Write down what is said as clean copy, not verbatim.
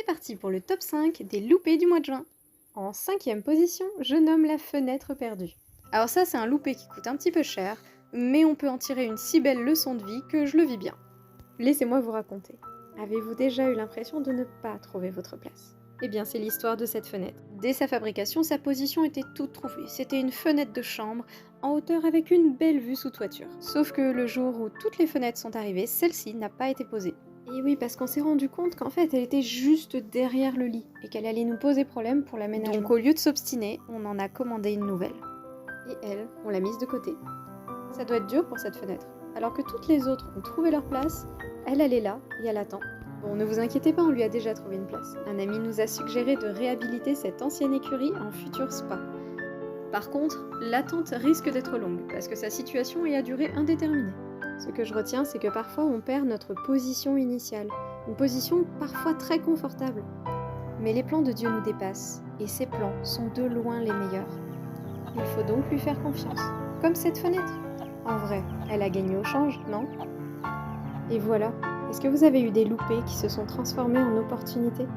parti pour le top 5 des loupés du mois de juin. En 5e position, je nomme la fenêtre perdue. Alors ça, c'est un loupé qui coûte un petit peu cher, mais on peut en tirer une si belle leçon de vie que je le vis bien. Laissez-moi vous raconter. Avez-vous déjà eu l'impression de ne pas trouver votre place ? Eh bien, c'est l'histoire de cette fenêtre. Dès sa fabrication, sa position était toute trouvée. C'était une fenêtre de chambre, en hauteur avec une belle vue sous toiture. Sauf que le jour où toutes les fenêtres sont arrivées, celle-ci n'a pas été posée. Et oui, parce qu'on s'est rendu compte qu'en fait, elle était juste derrière le lit, et qu'elle allait nous poser problème pour l'aménagement. Donc au lieu de s'obstiner, on en a commandé une nouvelle. Et elle, on l'a mise de côté. Ça doit être dur pour cette fenêtre. Alors que toutes les autres ont trouvé leur place, elle est là, et elle attend. Bon, ne vous inquiétez pas, on lui a déjà trouvé une place. Un ami nous a suggéré de réhabiliter cette ancienne écurie en futur spa. Par contre, l'attente risque d'être longue, parce que sa situation est à durée indéterminée. Ce que je retiens, c'est que parfois on perd notre position initiale, une position parfois très confortable. Mais les plans de Dieu nous dépassent, et ses plans sont de loin les meilleurs. Il faut donc lui faire confiance, comme cette fenêtre. En vrai, elle a gagné au change, non ? Et voilà. Est-ce que vous avez eu des loupés qui se sont transformés en opportunités ?